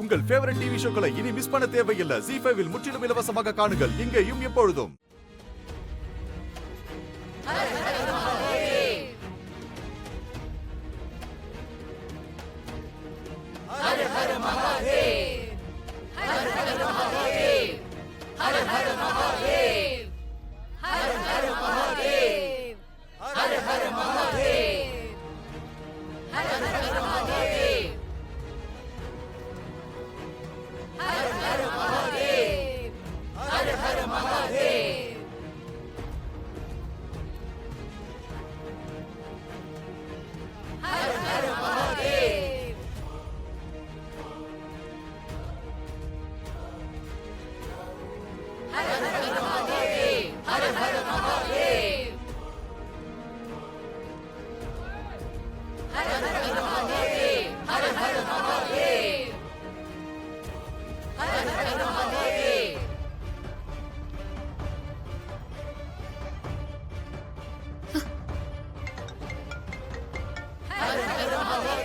உங்கள் favourite TV ஷோக்களை இனி miss பண்ண தேவையில்லை. ZEE5 இல் முற்றிலும் இலவசமாக காணுங்கள், இங்கேயும் எப்பொழுதும்.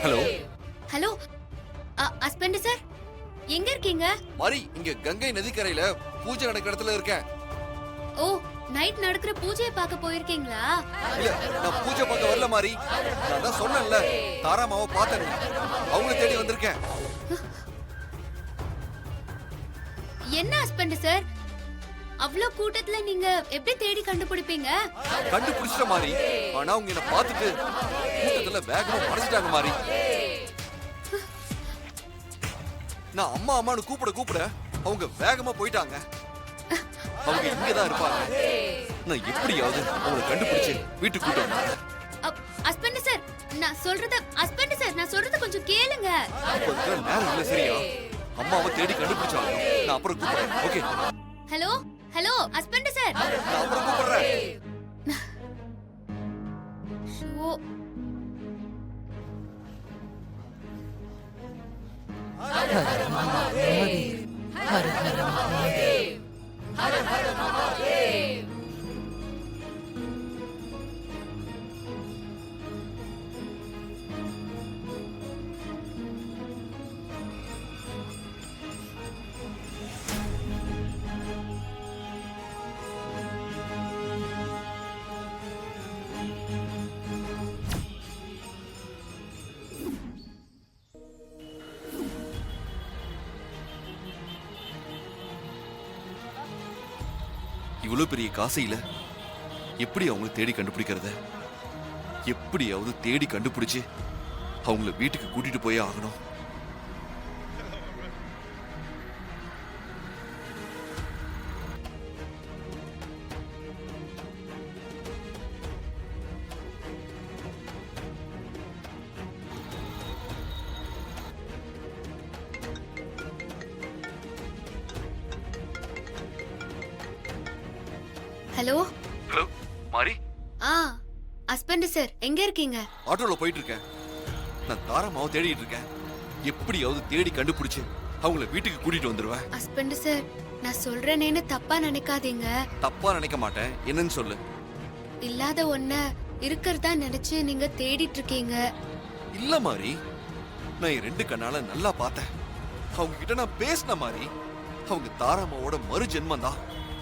ஹலோ ஹலோ ஹஸ்பண்ட் சார், எங்க இருக்கீங்க? மாரி, இங்க கங்கை நதிக்கரையில பூஜை நடக்கிற இடத்துல இருக்கேன். ஓ, நைட் நடக்கிற பூஜையை பார்க்க போயிருக்கீங்களா? இல்ல, நான் பூஜை பார்க்க வரல மாரி. நான் தான் சொன்னேன்ல, தாராமாவை பார்த்தேன், அவங்கள தேடி வந்திருக்கேன். என்ன ஹஸ்பண்ட் சார், அவ்ளோ கூட்டத்துல நீங்க எப்படி தேடி கண்டுபிடிப்பீங்க? கண்டுபிடிச்சிட்ட மாரி, ஆனா அவங்க என்ன பார்த்துட்டு கூட்டத்துல வேகமா மறைச்சிட்டாங்க மாரி. நான் அம்மா அம்மான்னு கூப்பிட அவங்க வேகமா போயிட்டாங்க. அவங்க இங்கதான் இருப்பாங்க. நான் எப்படியாவது அவங்களை கண்டுபிடிச்சு வீட்டுக்கு கூட்டு வந்தேன். ஹஸ்பண்ட் சார், நான் சொல்றத கொஞ்சம் கேளுங்க. நேரம் இல்ல, சரியா? அம்மாவை தேடி கண்டுபிடிச்சாங்க, நான் அப்புறம் கூப்பிடுறேன். Okay? Hello hello husband sir, நான் அப்புறம் கூப்பிடுறேன். ஷோ, ஹர ஹர மகாதேவ், ஹர ஹர மகாதேவ், ஹர ஹர மகாதேவ். இவ்வளவு பெரிய காசையில எப்படி அவங்களை தேடி கண்டுபிடிக்கிறத? எப்படியாவது தேடி கண்டுபிடிச்சு அவங்கள வீட்டுக்கு கூட்டிட்டு போயே ஆகணும். ஹலோ ஹலோ மாரி, ஹஸ்பண்ட் சார், எங்க இருக்கீங்க? ஆட்டோல போயிட்டு இருக்கேன். நான் தாராமாவை தேடிட்டு இருக்கேன். எப்படியாவது தேடி கண்டுபிடிச்சு அவங்கள வீட்டுக்கு கூட்டிட்டு வந்துருவேன். ஹஸ்பண்ட் சார், நான் சொல்றேனேன்னு தப்பா நினைக்காதீங்க. தப்பா நினைக்க மாட்டேன். என்னன்னு சொல்லு. இல்லாத ஒன்ன இருக்கிறதா நினைச்சு நீங்க தேடிட்டு இருக்கீங்க. இல்ல மாரி, நான் என் 2 கண்ணால நல்லா பார்த்தேன். அவங்க கிட்ட நான் பேசின மாதிரி அவங்க தாராமாவோட மறு ஜென்மம் தான்.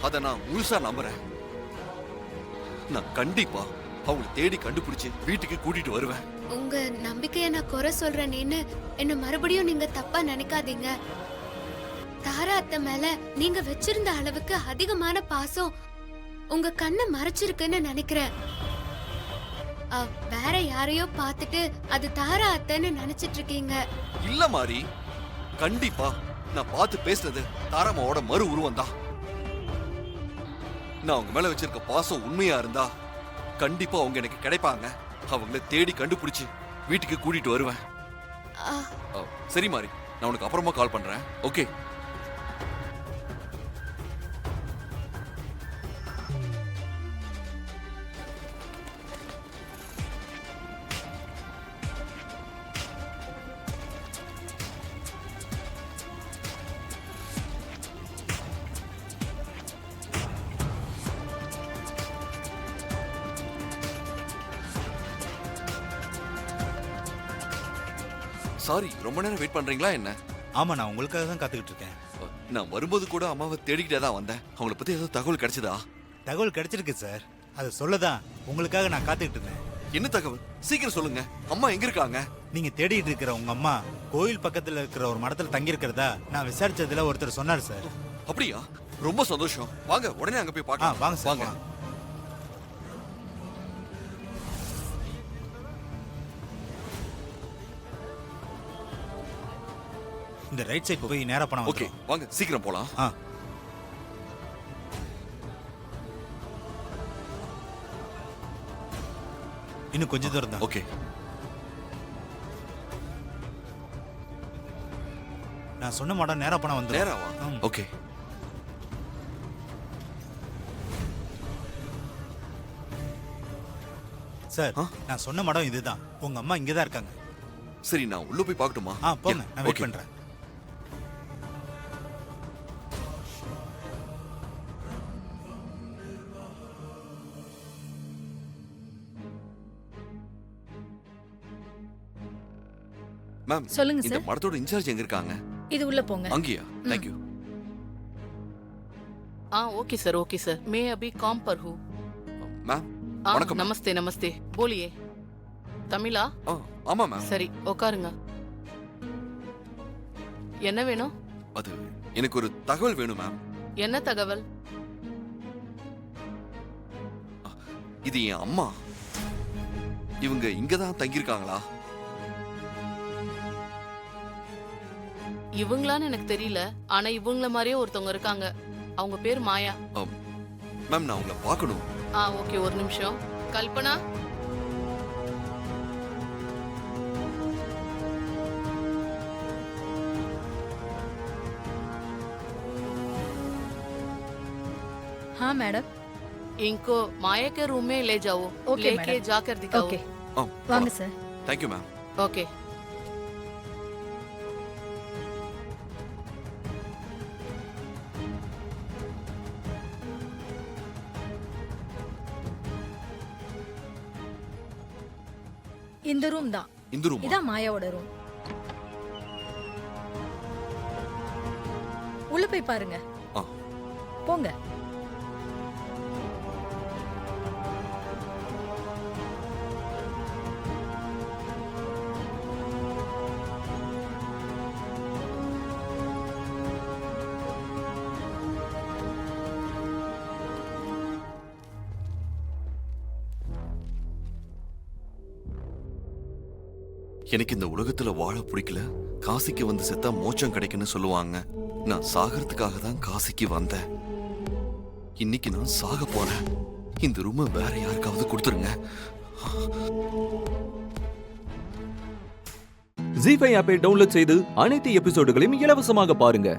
அதை நான் முழுசா நம்புறேன். நான் கண்டிப்பா அவங்களை தேடி கண்டுபிடிச்சு வீட்டுக்கு கூட்டிட்டு வருவேன். உங்க நம்பிக்கைய நான் குறை சொல்றேன்னு என்ன மறுபடியும் நீங்க தப்பா நினைக்காதீங்க. தாரா அத்தை மேல நீங்க வச்சிருந்த அளவுக்கு அதிகமான பாசம் உங்க கண்ணை மறைச்சிருக்குன்னு நினைக்கிறேன். வேற யாரையோ பார்த்துட்டு அது தாரா அத்தைன்னு நினைச்சிட்டு இருக்கீங்க. இல்ல மாரி, கண்டிப்பா நான் பார்த்து பேசுனது தாராமாவோட மறு உருவம் தான். நான் அவங்க மேல வச்சிருக்க பாசம் உண்மையா இருந்தா கண்டிப்பா அவங்க எனக்கு கிடைப்பாங்க. அவங்கள தேடி கண்டுபிடிச்சு வீட்டுக்கு கூட்டிட்டு வருவேன். சரி மாரி, நான் உனக்கு அப்புறமா கால் பண்றேன். ஓகே? சாரி, ரொம்ப நேரம் வெயிட் பண்றீங்களா என்ன? ஆமா, நான் உங்களுக்காக தான் காத்துக்கிட்டு இருக்கேன். நான் வரும்போது கூட அம்மாவை தேடிக்கிட்டே தான் வந்தேன். அவங்கள பத்தி ஏதாவது தகவல் கிடைச்சதா? தகவல் கிடைச்சிருக்கு சார். அதை சொல்லதான் உங்களுக்காக நான் காத்துக்கிட்டு இருந்தேன். என்ன தகவல்? சீக்கிரம் சொல்லுங்க. அம்மா எங்க இருக்காங்க? நீங்க தேடிட்டு இருக்கிற உங்க அம்மா கோயில் பக்கத்துல இருக்கிற ஒரு மடத்துல தங்கி இருக்கிறதா நான் விசாரிச்சதுல ஒருத்தர் சொன்னார் சார். அப்படியா? ரொம்ப சந்தோஷம். வாங்க உடனே அங்க போய் பார்க்கலாம். வாங்க சார், வாங்க. வாங்க. இந்த ரைட் சைடு போய் நேரா போனா ஓகே, வாங்க சீக்கிரம் போலாம். இன்னும் கொஞ்சம் தூரம் தான். ஓகே. நான் சொன்ன மடம் நேரா போனா வந்து நேராவா? ஓகே. சார், நான் சொன்ன மடம் இதுதான். உங்க அம்மா இங்கதான் இருக்காங்க. சரி, நான் உள்ள போய் பார்க்கட்டுமா? போங்க, நான் வெயிட் ஓகே. பண்றேன். மேம், சொல்லுங்க இந்த சார். மடத்தோட இன்சார்ஜ் எங்க இருக்காங்க? இது உள்ள போங்க. அங்கேயா? Thank you. ओके सर मैं अभी काम पर हूँ. மேம், வணக்கம். नमस्ते नमस्ते बोलिए. தமிழா? ஆமா மேம். சரி உட்காருங்க. என்ன வேணும்? அது எனக்கு ஒரு தகவல் வேணும் மேம். என்ன தகவல்? இது என் அம்மா. இவங்க இங்கதான் தங்கியிருக்காங்களா? இவங்களான்னு எனக்கு தெரியல. ஆனா இவங்கள மாதிரியே ஒருத்தவங்க இருக்காங்க. அவங்க பேர் மாயா. மேம், நான் உங்களை பார்க்கணும். ஓகே ஒரு நிமிஷம். கல்பனா, हाँ मैडम. इनको माया के रूम में ले जाओ. ओके लेके मैडम. जाकर दिखाओ. ओके ஆ, வாங்க sir. Thank you ma'am. Okay. இந்த ரூம் தான். இந்த ரூம். இதான் மாயாவோட ரூம். உள்ள போய் பாருங்க. ஆ. போங்க. எனக்கு இந்த உலகத்துல வாழ பிடிக்கல. காசிக்கு வந்து செத்தா மோட்சம் கிடைக்குன்னு சொல்லுவாங்க. நான் சாகிறதுக்காக தான் காசிக்கு வந்தேன். இன்னைக்கு நான் சாக போறேன். இந்த ரூமை வேற யாருக்காவது கொடுத்துருங்க. ஜீ5 ஆப்பை டவுன்லோட் செய்து அனைத்து எபிசோடுகளையும் இலவசமாக பாருங்க.